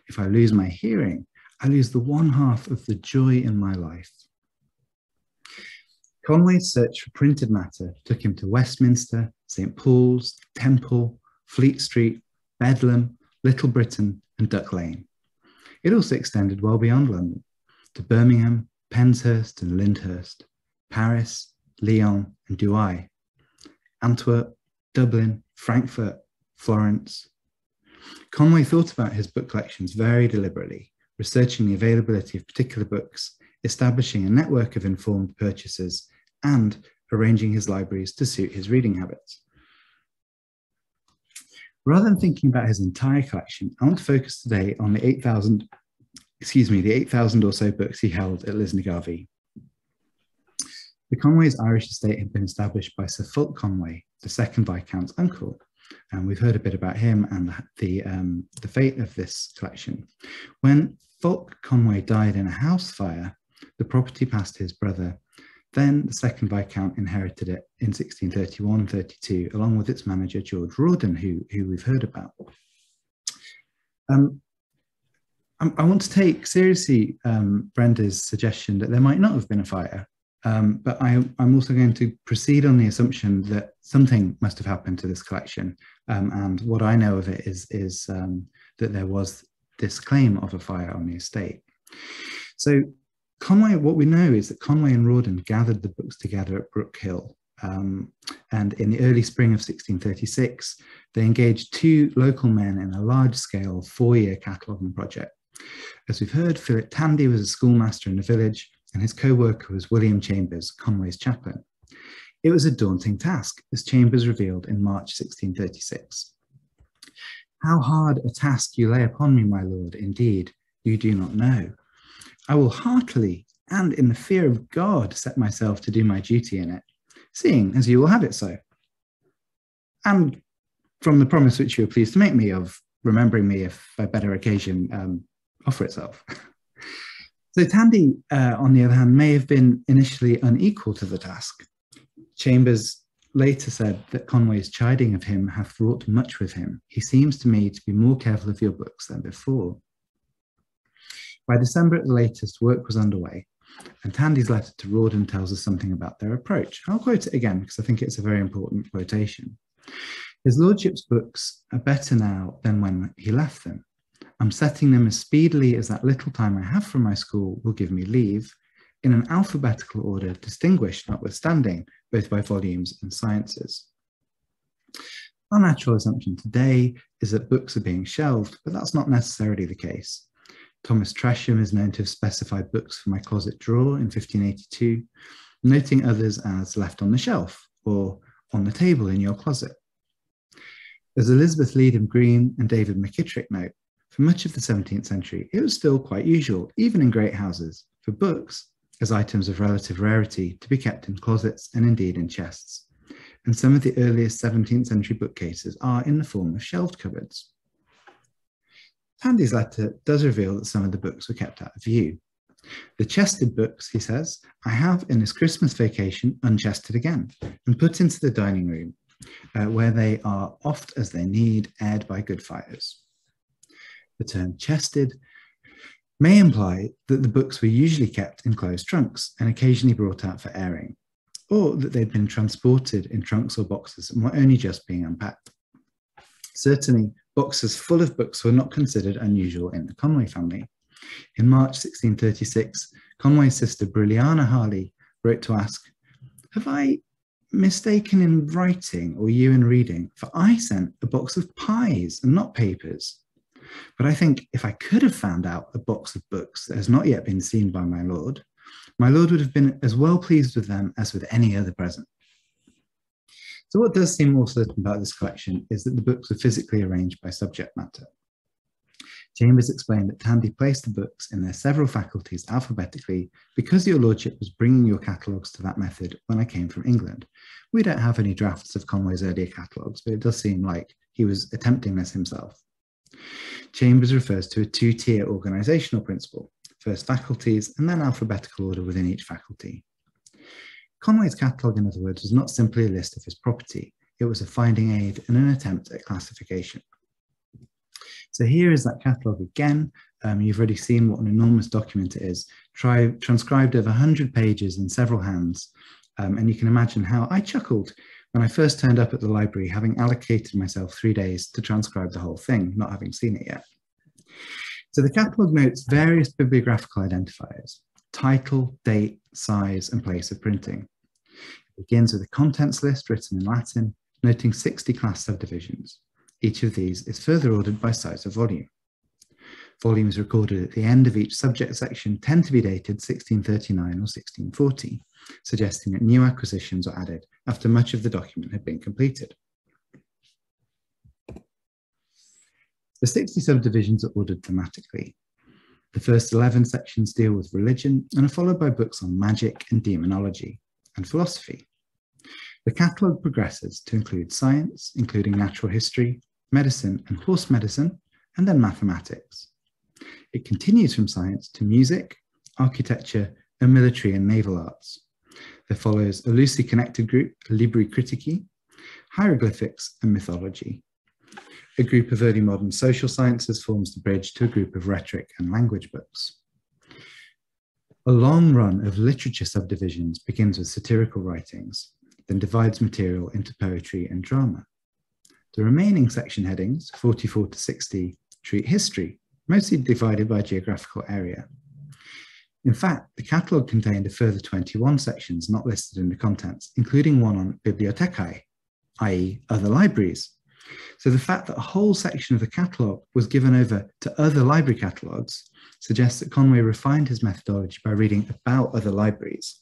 If I lose my hearing, I lose the one half of the joy in my life." Conway's search for printed matter took him to Westminster, St. Paul's, Temple, Fleet Street, Bedlam, Little Britain, and Duck Lane. It also extended well beyond London, to Birmingham, Penshurst and Lyndhurst, Paris, Lyon and Douai, Antwerp, Dublin, Frankfurt, Florence. Conway thought about his book collections very deliberately, researching the availability of particular books, establishing a network of informed purchasers, and arranging his libraries to suit his reading habits. Rather than thinking about his entire collection, I want to focus today on the 8,000 or so books he held at Lisnagarvey. The Conway's Irish estate had been established by Sir Fulk Conway, the second Viscount's uncle, and we've heard a bit about him and the fate of this collection. When Fulk Conway died in a house fire, the property passed to his brother. Then the second Viscount inherited it in 1631-32, along with its manager, George Rawdon, who we've heard about. I want to take seriously Brenda's suggestion that there might not have been a fire, but I'm also going to proceed on the assumption that something must have happened to this collection, and what I know of it is that there was this claim of a fire on the estate. So Conway, what we know is that Conway and Rawdon gathered the books together at Brook Hill, and in the early spring of 1636, they engaged two local men in a large-scale 4-year cataloguing project. As we've heard, Philip Tandy was a schoolmaster in the village, and his co-worker was William Chambers, Conway's chaplain. It was a daunting task, as Chambers revealed in March 1636. "How hard a task you lay upon me, my lord, indeed, you do not know. I will heartily and in the fear of God set myself to do my duty in it, seeing as you will have it so. And from the promise which you are pleased to make me of remembering me if a better occasion offer itself." So Tandy, on the other hand, may have been initially unequal to the task. Chambers later said that Conway's chiding of him hath wrought much with him. He seems to me to be more careful of your books than before. By December at the latest, work was underway, and Tandy's letter to Rawdon tells us something about their approach. I'll quote it again because I think it's a very important quotation. "His lordship's books are better now than when he left them. I'm setting them as speedily as that little time I have from my school will give me leave, in an alphabetical order distinguished notwithstanding, both by volumes and sciences." Our natural assumption today is that books are being shelved, but that's not necessarily the case. Thomas Tresham is known to have specified books for my closet drawer in 1582. noting others as left on the shelf or on the table in your closet. As Elizabeth Leadham Green and David McKittrick note, for much of the 17th century, it was still quite usual, even in great houses, for books, as items of relative rarity, to be kept in closets and indeed in chests. And some of the earliest 17th century bookcases are in the form of shelved cupboards. Tandy's letter does reveal that some of the books were kept out of view. The chested books, he says, I have in this Christmas vacation unchested again and put into the dining room, where they are oft as they need, aired by good fires. The term chested may imply that the books were usually kept in closed trunks and occasionally brought out for airing, or that they'd been transported in trunks or boxes and were only just being unpacked. Certainly, boxes full of books were not considered unusual in the Conway family. In March 1636, Conway's sister Brilliana Harley wrote to ask, have I mistaken in writing or you in reading? For I sent a box of pies and not papers. But I think if I could have found out a box of books that has not yet been seen by my lord would have been as well pleased with them as with any other present. So what does seem more certain about this collection is that the books were physically arranged by subject matter. Chambers explained that Tandy placed the books in their several faculties alphabetically because your lordship was bringing your catalogues to that method when I came from England. We don't have any drafts of Conway's earlier catalogues, but it does seem like he was attempting this himself. Chambers refers to a two-tier organisational principle, first faculties and then alphabetical order within each faculty. Conway's catalogue, in other words, was not simply a list of his property, it was a finding aid and an attempt at classification. So here is that catalogue again. You've already seen what an enormous document it is, transcribed over 100 pages in several hands. And you can imagine how I chuckled when I first turned up at the library, having allocated myself 3 days to transcribe the whole thing, not having seen it yet. So the catalogue notes various bibliographical identifiers: title, date, size, and place of printing. It begins with a contents list written in Latin, noting 60 class subdivisions. Each of these is further ordered by size of volume. Volumes recorded at the end of each subject section tend to be dated 1639 or 1640, suggesting that new acquisitions were added after much of the document had been completed. The 60 subdivisions are ordered thematically. The first 11 sections deal with religion and are followed by books on magic and demonology and philosophy. The catalogue progresses to include science, including natural history, medicine and horse medicine, and then mathematics. It continues from science to music, architecture, and military and naval arts. There follows a loosely connected group, Libri Critici, hieroglyphics, and mythology. A group of early modern social sciences forms the bridge to a group of rhetoric and language books. A long run of literature subdivisions begins with satirical writings, then divides material into poetry and drama. The remaining section headings, 44 to 60, treat history, mostly divided by geographical area. In fact, the catalogue contained a further 21 sections not listed in the contents, including one on bibliothecae, i.e. other libraries. So the fact that a whole section of the catalogue was given over to other library catalogues suggests that Conway refined his methodology by reading about other libraries.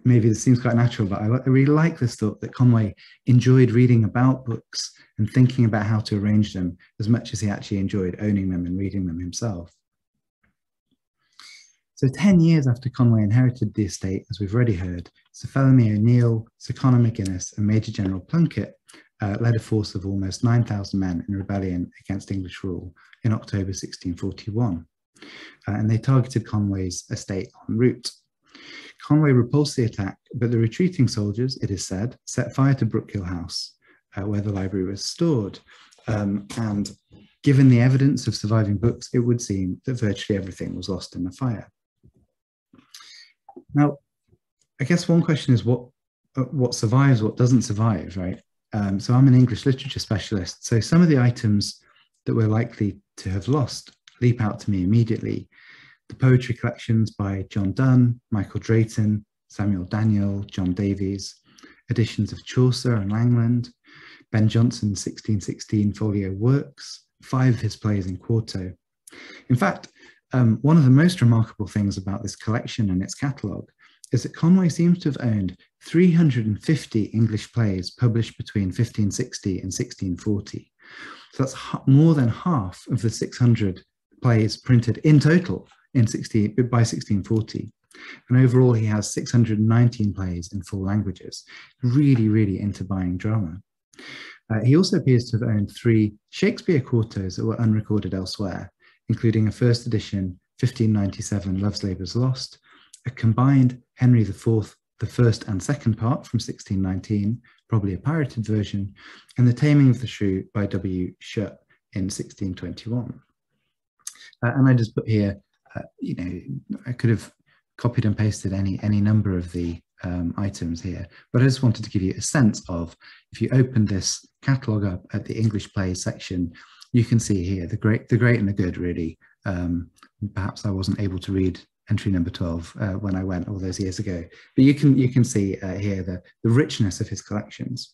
Maybe this seems quite natural, but I really like this thought that Conway enjoyed reading about books and thinking about how to arrange them as much as he actually enjoyed owning them and reading them himself. So 10 years after Conway inherited the estate, as we've already heard, Sir Felemy O'Neill, Sir Conor MacInnes and Major General Plunkett led a force of almost 9,000 men in rebellion against English rule in October 1641. And they targeted Conway's estate en route. Conway repulsed the attack, but the retreating soldiers, it is said, set fire to Brookhill House, where the library was stored. And given the evidence of surviving books, it would seem that virtually everything was lost in the fire. Now, I guess one question is what survives, what doesn't survive, right? So I'm an English literature specialist, so some of the items that we're likely to have lost leap out to me immediately. The poetry collections by John Donne, Michael Drayton, Samuel Daniel, John Davies, editions of Chaucer and Langland, Ben Jonson's 1616 folio works, 5 of his plays in quarto. In fact, one of the most remarkable things about this collection and its catalogue is that Conway seems to have owned 350 English plays published between 1560 and 1640. So that's more than half of the 600 plays printed in total by 1640. And overall, he has 619 plays in 4 languages, really, really into buying drama. He also appears to have owned 3 Shakespeare quartos that were unrecorded elsewhere, including a first edition 1597 Love's Labour's Lost, a combined Henry IV, the first and second part from 1619, probably a pirated version, and The Taming of the Shrew by W. Shutt in 1621. And I just put here, you know, I could have copied and pasted any number of the items here, but I just wanted to give you a sense of, if you open this catalogue up at the English plays section, you can see here the great and the good, really. Perhaps I wasn't able to read entry number 12 when I went all those years ago, but you can see here the richness of his collections.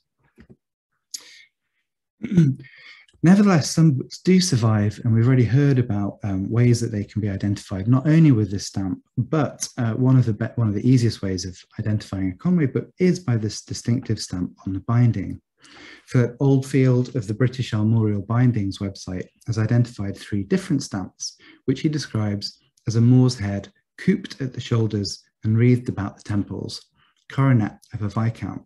Nevertheless, some books do survive, and we've already heard about ways that they can be identified, not only with this stamp, but one of the easiest ways of identifying a Conway book is by this distinctive stamp on the binding. Philip Oldfield of the British Armorial Bindings website has identified 3 different stamps, which he describes as a Moor's head, cooped at the shoulders and wreathed about the temples, coronet of a viscount.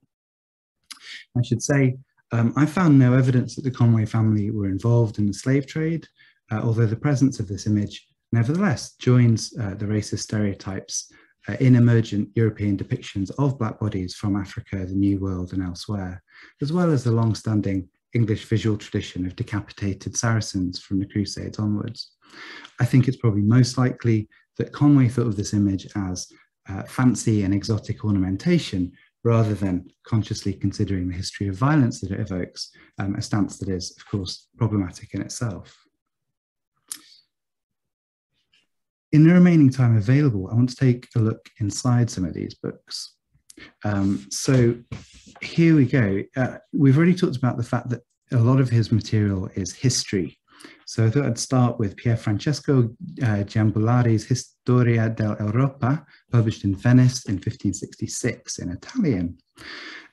I should say, I found no evidence that the Conway family were involved in the slave trade, although the presence of this image nevertheless joins the racist stereotypes in emergent European depictions of black bodies from Africa, the New World and elsewhere, as well as the long-standing English visual tradition of decapitated Saracens from the Crusades onwards. I think it's probably most likely that Conway thought of this image as fancy and exotic ornamentation, rather than consciously considering the history of violence that it evokes, a stance that is, of course, problematic in itself. In the remaining time available, I want to take a look inside some of these books. So here we go. We've already talked about the fact that a lot of his material is history. So I thought I'd start with Pier Francesco Giambulari's Historia del Europa, published in Venice in 1566 in Italian.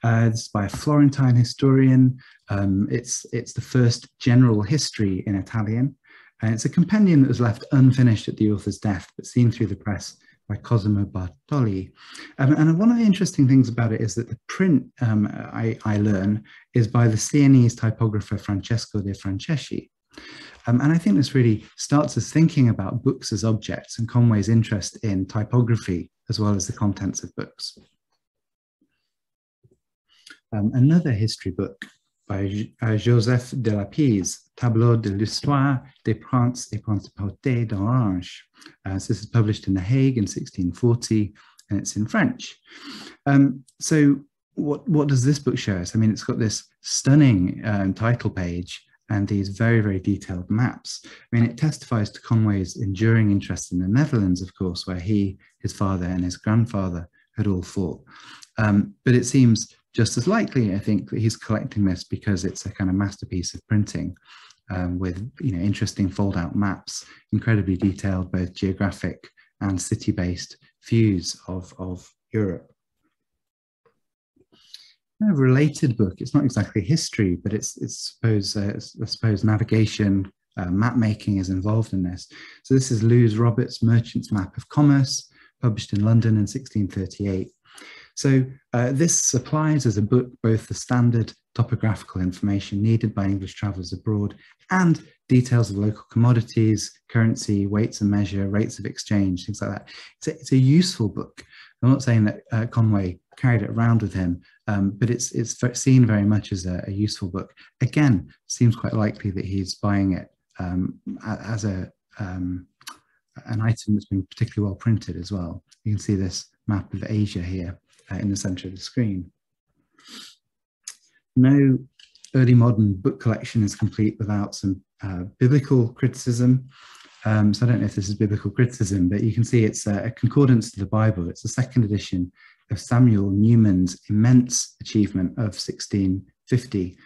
This is by a Florentine historian. It's the first general history in Italian. And it's a compendium that was left unfinished at the author's death, but seen through the press by Cosimo Bartoli. And one of the interesting things about it is that the print, I learn, is by the Sienese typographer Francesco de Franceschi. And I think this really starts us thinking about books as objects and Conway's interest in typography as well as the contents of books. Another history book by Joseph de la Pise, Tableau de l'Histoire des Princes et Principautés d'Orange. So this is published in The Hague in 1640, and it's in French. So what does this book show us? I mean, it's got this stunning title page and these very, very detailed maps. I mean, it testifies to Conway's enduring interest in the Netherlands, of course, where he, his father and his grandfather had all fought. But it seems just as likely, I think, that he's collecting this because it's a kind of masterpiece of printing with, you know, interesting fold-out maps, incredibly detailed, both geographic and city-based views of Europe. A related book. It's not exactly history, but it's I suppose navigation, map making is involved in this. So this is Lewis Roberts' Merchant's Map of Commerce, published in London in 1638. So this supplies as a book both the standard topographical information needed by English travellers abroad and details of local commodities, currency, weights and measure, rates of exchange, things like that. It's a useful book. I'm not saying that Conway carried it around with him, but it's seen very much as a useful book. Again, seems quite likely that he's buying it as an item that's been particularly well printed as well. You can see this map of Asia here in the center of the screen. No early modern book collection is complete without some biblical criticism. So I don't know if this is biblical criticism, but you can see it's a concordance to the Bible. It's the second edition of Samuel Newman's immense achievement of 1650,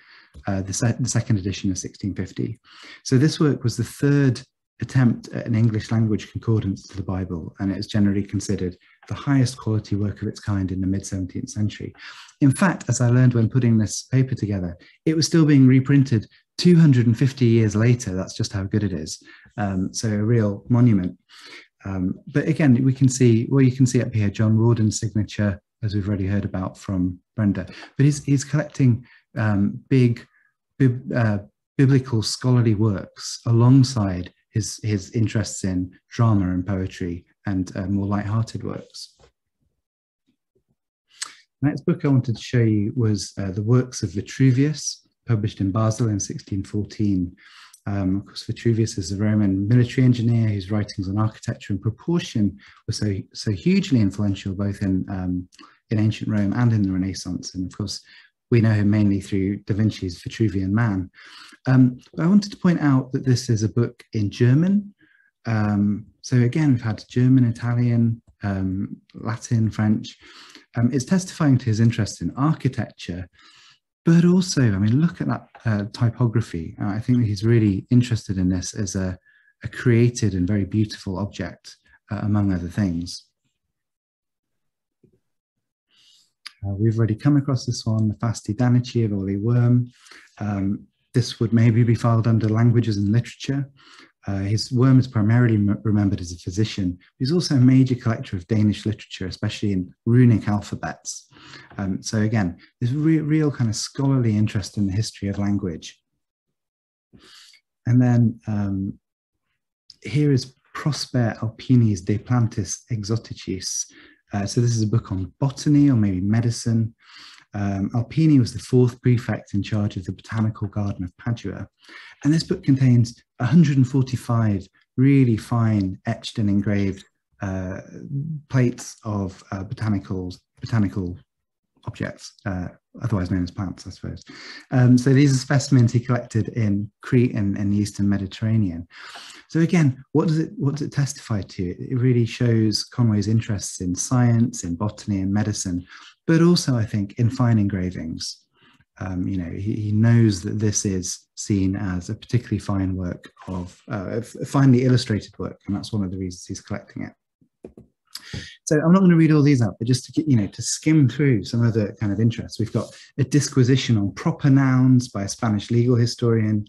the second edition of 1650. So this work was the third attempt at an English language concordance to the Bible, and it is generally considered the highest quality work of its kind in the mid-17th century. In fact, as I learned when putting this paper together, it was still being reprinted 250 years later. That's just how good it is. So a real monument. But again, we can see, well, you can see up here, John Rawdon's signature, as we've already heard about from Brenda. But he's collecting big biblical scholarly works alongside his interests in drama and poetry and more light-hearted works. The next book I wanted to show you was the Works of Vitruvius, published in Basel in 1614. Of course, Vitruvius is a Roman military engineer whose writings on architecture and proportion were so hugely influential both in ancient Rome and in the Renaissance. And of course, we know him mainly through Da Vinci's Vitruvian Man. But I wanted to point out that this is a book in German. So again, we've had German, Italian, Latin, French. It's testifying to his interest in architecture, but also, I mean, look at that typography. I think that he's really interested in this as a created and very beautiful object, among other things. We've already come across this one, the Fastidanichi of Alewe. This would maybe be filed under languages and literature. His worm is primarily remembered as a physician. He's also a major collector of Danish literature, especially in runic alphabets. So again, there's real kind of scholarly interest in the history of language. And then here is Prosper Alpinis de Plantis Exoticis. So this is a book on botany or maybe medicine. Alpini was the fourth prefect in charge of the Botanical Garden of Padua. And this book contains 145 really fine etched and engraved plates of botanical objects, otherwise known as plants, I suppose. So these are specimens he collected in Crete and the Eastern Mediterranean. So again, what does it testify to? It really shows Conway's interests in science, in botany and medicine, but also, I think, in fine engravings. You know, he knows that this is seen as a particularly fine work of, finely illustrated work, and that's one of the reasons he's collecting it. So I'm not going to read all these out, but just to get, you know, to skim through some of the kind of interests. We've got a disquisition on proper nouns by a Spanish legal historian.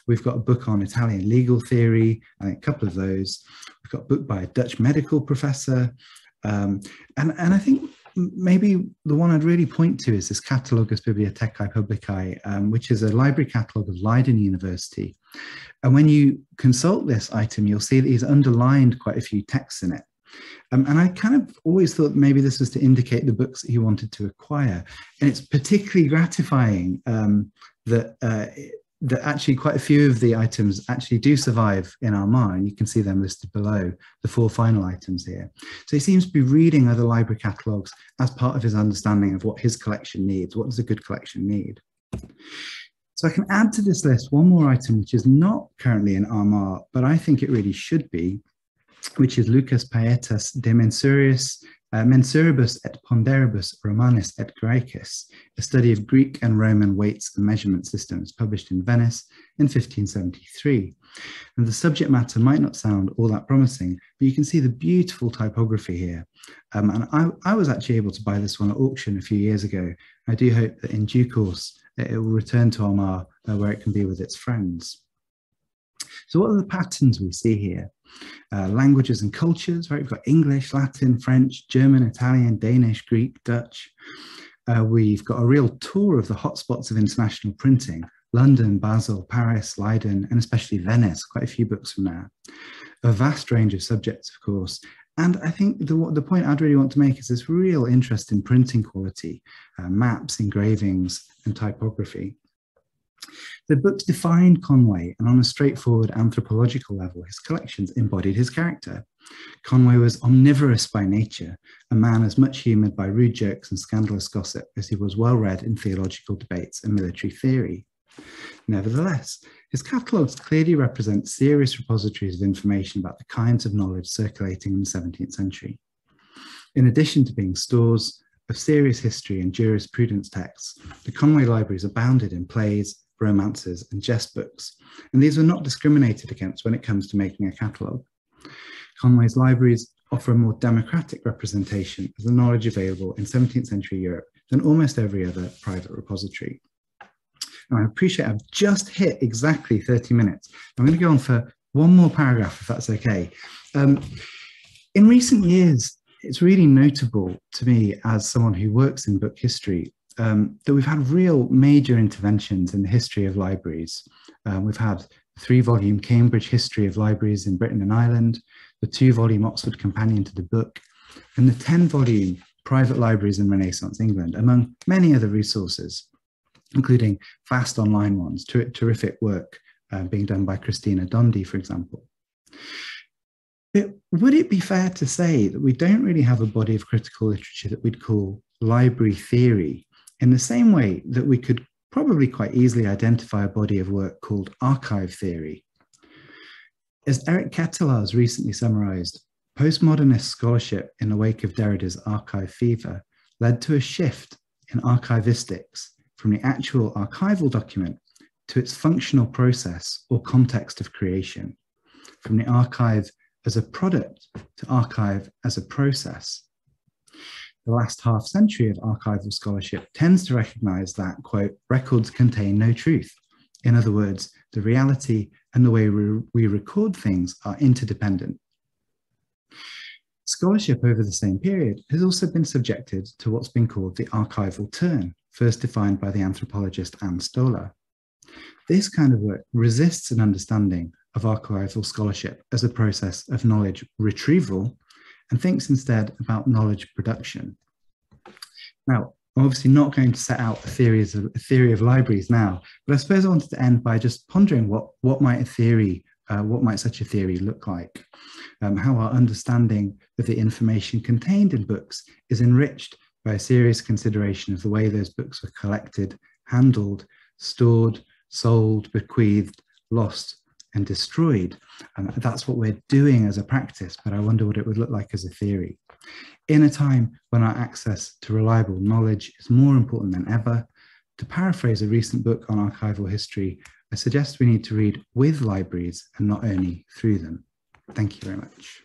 We've got a book on Italian legal theory, I think a couple of those. We've got a book by a Dutch medical professor. And I think maybe the one I'd really point to is this Catalogus Bibliothecae Publicae, which is a library catalogue of Leiden University. And when you consult this item, you'll see that he's underlined quite a few texts in it. And I kind of always thought maybe this was to indicate the books that he wanted to acquire. And it's particularly gratifying that actually quite a few of the items actually do survive in Armagh, and you can see them listed below, the 4 final items here. So he seems to be reading other library catalogues as part of his understanding of what his collection needs. What does a good collection need? So I can add to this list one more item which is not currently in Armagh, but I think it really should be, which is Lucas Paetus de Menceribus et Ponderibus Romanis et Graecis, a study of Greek and Roman weights and measurement systems, published in Venice in 1573. And the subject matter might not sound all that promising, but you can see the beautiful typography here. And I was actually able to buy this one at auction a few years ago. I do hope that in due course it will return to Armagh where it can be with its friends. So what are the patterns we see here? Languages and cultures, right? We've got English, Latin, French, German, Italian, Danish, Greek, Dutch. We've got a real tour of the hotspots of international printing: London, Basel, Paris, Leiden, and especially Venice, quite a few books from there. A vast range of subjects, of course. And I think the point I'd really want to make is this real interest in printing quality, maps, engravings, and typography. The books defined Conway, and on a straightforward anthropological level, his collections embodied his character. Conway was omnivorous by nature, a man as much humoured by rude jokes and scandalous gossip as he was well-read in theological debates and military theory. Nevertheless, his catalogues clearly represent serious repositories of information about the kinds of knowledge circulating in the 17th century. In addition to being stores of serious history and jurisprudence texts, the Conway libraries abounded in plays, romances, and jest books, and these were not discriminated against when it comes to making a catalogue. Conway's libraries offer a more democratic representation of the knowledge available in 17th century Europe than almost every other private repository. Now, I appreciate I've just hit exactly 30 minutes. I'm going to go on for one more paragraph, if that's okay. In recent years, it's really notable to me as someone who works in book history that we've had real major interventions in the history of libraries. We've had the 3-volume Cambridge History of Libraries in Britain and Ireland, the 2-volume Oxford Companion to the Book, and the 10-volume Private Libraries in Renaissance England, among many other resources, including fast online ones, terrific work being done by Christina Dondi, for example. But would it be fair to say that we don't really have a body of critical literature that we'd call library theory, in the same way that we could probably quite easily identify a body of work called archive theory? As Eric Ketelaar has recently summarized, postmodernist scholarship in the wake of Derrida's archive fever led to a shift in archivistics from the actual archival document to its functional process or context of creation, from the archive as a product to archive as a process. The last half century of archival scholarship tends to recognize that, quote, records contain no truth. In other words, the reality and the way we record things are interdependent. Scholarship over the same period has also been subjected to what's been called the archival turn, first defined by the anthropologist Anne Stoller. This kind of work resists an understanding of archival scholarship as a process of knowledge retrieval and thinks instead about knowledge production. Now, I'm obviously not going to set out a theory of libraries now, but I suppose I wanted to end by just pondering what might such a theory look like? How our understanding of the information contained in books is enriched by a serious consideration of the way those books were collected, handled, stored, sold, bequeathed, lost, and destroyed. And that's what we're doing as a practice, but I wonder what it would look like as a theory. In a time when our access to reliable knowledge is more important than ever, to paraphrase a recent book on archival history, I suggest we need to read with libraries and not only through them. Thank you very much.